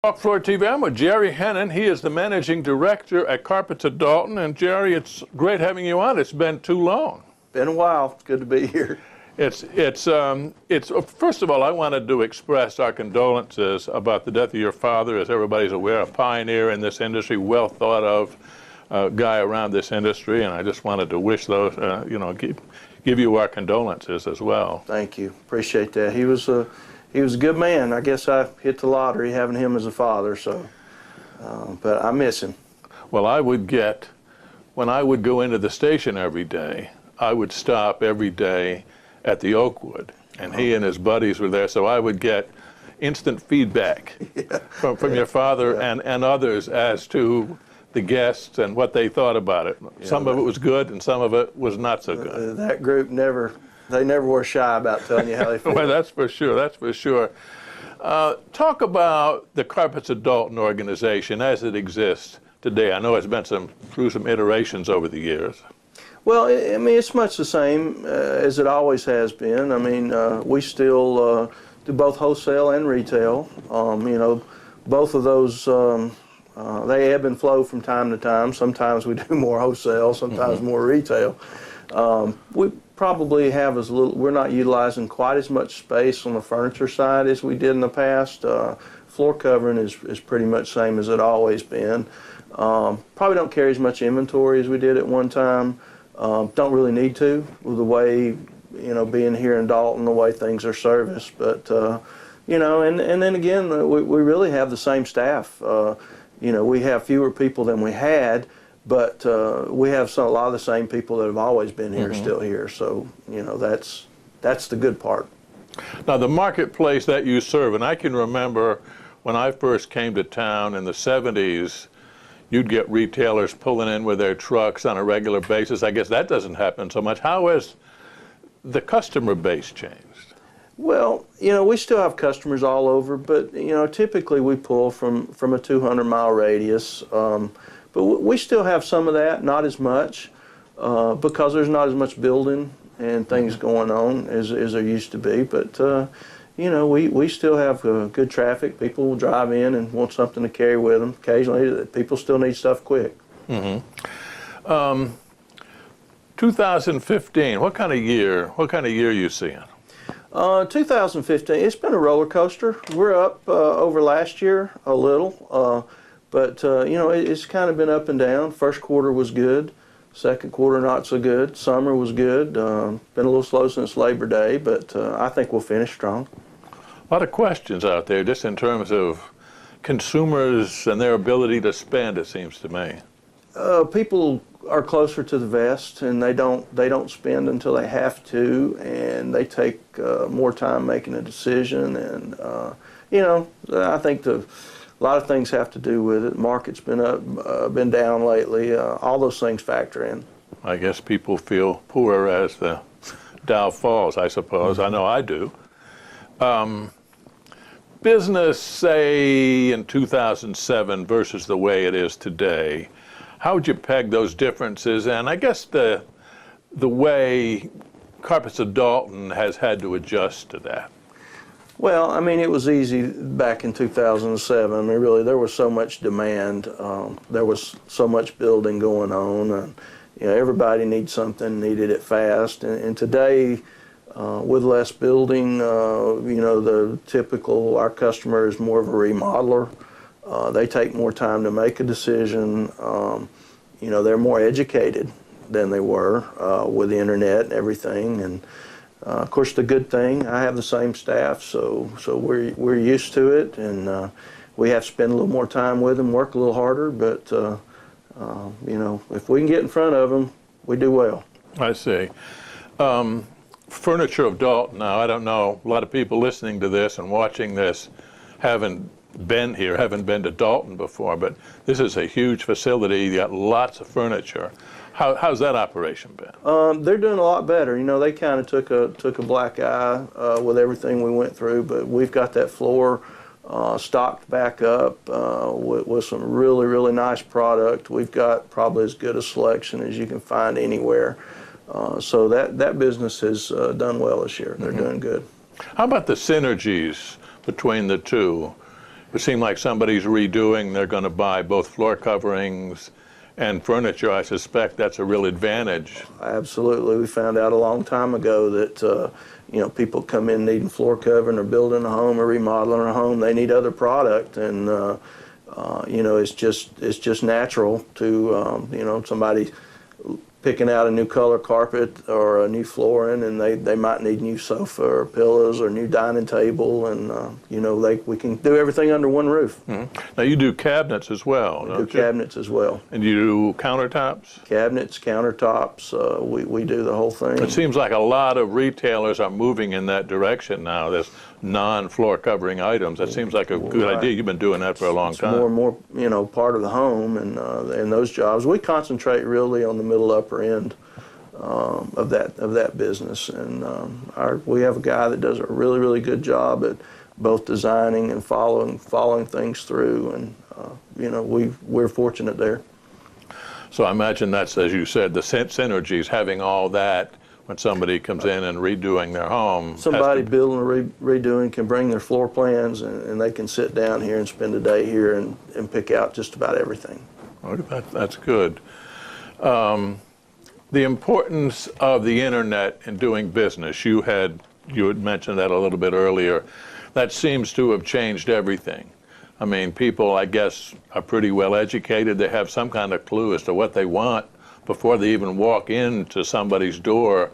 Talk Floor TV. I'm with Jerry Hennon. He is the managing director at Furniture of Dalton. And Jerry, it's great having you on. It's been too long. Been a while. It's good to be here. It's first of all, I wanted to express our condolences about the death of your father. As everybody's aware, a pioneer in this industry, well thought of guy around this industry, and I just wanted to wish those, give you our condolences as well. Thank you. Appreciate that. He was a good man. I guess I hit the lottery having him as a father. So, but I miss him. Well, when I would go into the station every day, I would stop every day at the Oakwood, and he and his buddies were there, so I would get instant feedback from your father and others as to the guests and what they thought about it. Some of it was good, and some of it was not so good. That group never were shy about telling you how they feel. Well, that's for sure. That's for sure. Talk about the Furniture of Dalton organization as it exists today. I know it's been through some iterations over the years. Well, I mean, it's much the same as it always has been. I mean, we still do both wholesale and retail. Both of those, they ebb and flow from time to time. Sometimes we do more wholesale, sometimes more retail. We probably have we're not utilizing quite as much space on the furniture side as we did in the past. Floor covering is pretty much the same as it always been. Probably don't carry as much inventory as we did at one time. Don't really need to with the way, being here in Dalton, the way things are serviced. But, and then again, we really have the same staff. We have fewer people than we had, but we have a lot of the same people that have always been here still here. So, that's the good part. Now, the marketplace that you serve, and I can remember when I first came to town in the 70s, you'd get retailers pulling in with their trucks on a regular basis. I guess that doesn't happen so much. How has the customer base changed? Well, we still have customers all over, but, typically we pull from a 200-mile radius. But we still have some of that, not as much, because there's not as much building and things going on as there used to be. But, we still have good traffic. People will drive in and want something to carry with them. Occasionally, people still need stuff quick. 2015, what kind of year are you seeing? 2015, it's been a roller coaster. We're up over last year a little, but it's kind of been up and down. First quarter was good. Second quarter not so good. Summer was good. Been a little slow since Labor Day, but I think we'll finish strong. A lot of questions out there just in terms of consumers and their ability to spend, it seems to me. People are closer to the vest, and they don't spend until they have to, and they take more time making a decision. And I think a lot of things have to do with it. Market's been up, been down lately. All those things factor in. I guess people feel poorer as the Dow falls, I suppose. I know I do. Business, say, in 2007 versus the way it is today, how would you peg those differences? And I guess the way Furniture of Dalton has had to adjust to that. Well, I mean, it was easy back in 2007. I mean, really, there was so much demand. There was so much building going on. And, everybody needed it fast. And today, with less building, our customer is more of a remodeler. They take more time to make a decision. They're more educated than they were with the internet and everything. And of course, the good thing, I have the same staff, so we're used to it, and we have to spend a little more time with them, work a little harder. But if we can get in front of them, we do well. I see. Furniture of Dalton. Now, I don't know, a lot of people listening to this and watching this haven't been to Dalton before, but this is a huge facility. You got lots of furniture. How's that operation been? They're doing a lot better. They kind of took a black eye with everything we went through, but we've got that floor stocked back up with some really, really nice product. We've got probably as good a selection as you can find anywhere. So that business has done well this year. They're doing good. How about the synergies between the two? it seems like somebody's redoing, they're going to buy both floor coverings and furniture. I suspect that's a real advantage. Absolutely. We found out a long time ago that people come in needing floor covering or building a home or remodeling a home. They need other product, and it's just natural to somebody picking out a new color carpet or a new flooring, and they might need new sofa or pillows or new dining table, and we can do everything under one roof. Mm-hmm. Now you do cabinets as well, We don't do you? cabinets as well. And you do countertops? Cabinets, countertops, we do the whole thing. It seems like a lot of retailers are moving in that direction now. There's non-floor covering items. That seems like a good idea. You've been doing that for a long time. More and more, part of the home and those jobs. We concentrate really on the middle upper end of that business, and we have a guy that does a really, really good job at both designing and following things through, and we're fortunate there. So I imagine that's, as you said, the synergies, having all that when somebody comes in and redoing their home. Somebody building or redoing can bring their floor plans, and they can sit down here and spend a day here and pick out just about everything. That's good. The importance of the internet in doing business, you had mentioned that a little bit earlier. That seems to have changed everything. I mean, people, I guess, are pretty well educated. They have some kind of clue as to what they want before they even walk into somebody's door.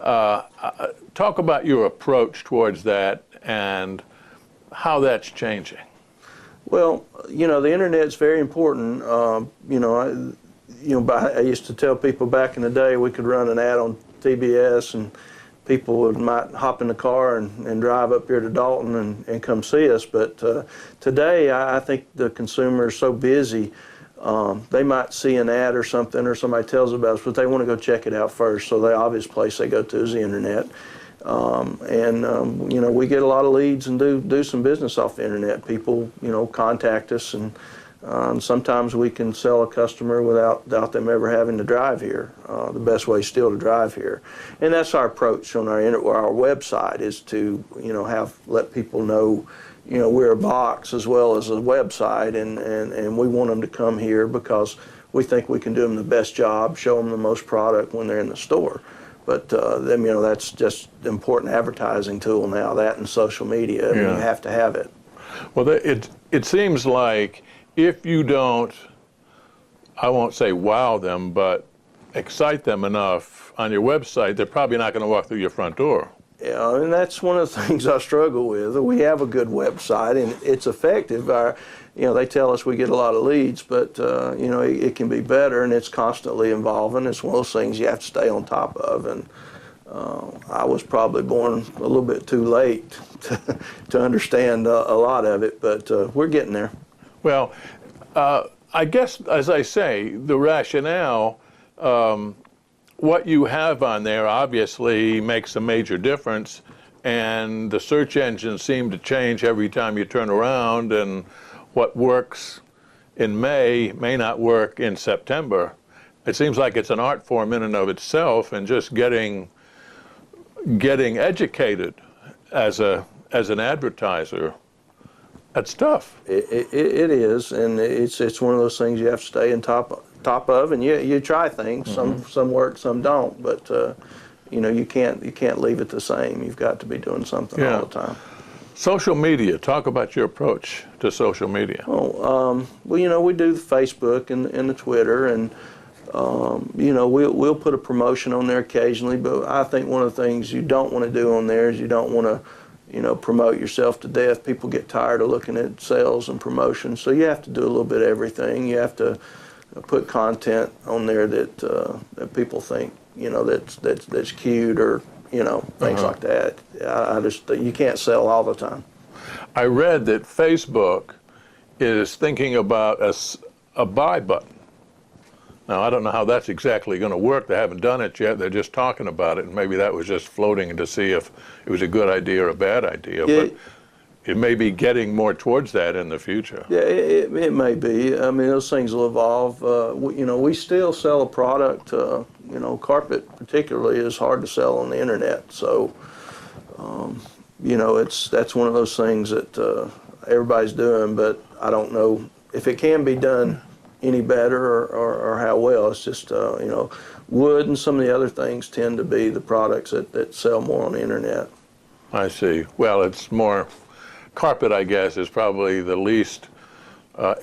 Talk about your approach towards that and how that's changing. Well, the internet's very important. I used to tell people back in the day we could run an ad on TBS and people might hop in the car and drive up here to Dalton and come see us. But today, I think the consumer is so busy, they might see an ad or something or somebody tells about us, but they want to go check it out first. So the obvious place they go to is the internet. We get a lot of leads and do some business off the internet. People, contact us, and sometimes we can sell a customer without them ever having to drive here. The best way is still to drive here, and that's our approach on our website, is to let people know we're a box as well as a website, and we want them to come here because we think we can do them the best job, show them the most product when they're in the store. But that's just an important advertising tool now. That and social media, you have to have it. Well, it seems like if you don't, I won't say wow them, but excite them enough on your website, they're probably not going to walk through your front door. Yeah, and that's one of the things I struggle with. We have a good website, and it's effective. They tell us we get a lot of leads, but it can be better, and it's constantly evolving. It's one of those things you have to stay on top of, and I was probably born a little bit too late to understand a lot of it, but we're getting there. Well, I guess, as I say, the rationale, what you have on there obviously makes a major difference, and the search engines seem to change every time you turn around, and what works in May may not work in September. It seems like it's an art form in and of itself, and just getting educated as an advertiser, that's tough. It is, and it's one of those things you have to stay on top of, and you try things. Mm-hmm. Some work, some don't, but you can't leave it the same. You've got to be doing something all the time. Social media. Talk about your approach to social media. We do the Facebook and the Twitter, and we'll put a promotion on there occasionally. But I think one of the things you don't want to do on there is you don't want to promote yourself to death. People get tired of looking at sales and promotions, so you have to do a little bit of everything. You have to put content on there that people think that's cute, or things like that. You can't sell all the time. I read that Facebook is thinking about a buy button. Now, I don't know how that's exactly going to work. They haven't done it yet. They're just talking about it, and maybe that was just floating to see if it was a good idea or a bad idea. Yeah. But it may be getting more towards that in the future. Yeah, it may be. I mean, those things will evolve. We still sell a product. Carpet particularly is hard to sell on the internet. So, that's one of those things that everybody's doing, but I don't know if it can be done any better or how well. It's just, you know, wood and some of the other things tend to be the products that sell more on the internet. I see. Well, it's more, carpet, I guess, is probably the least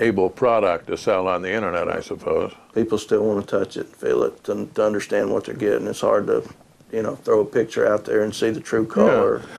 able product to sell on the internet, I suppose. People still want to touch it, feel it, to understand what they're getting. It's hard to, you know, throw a picture out there and see the true color. Yeah.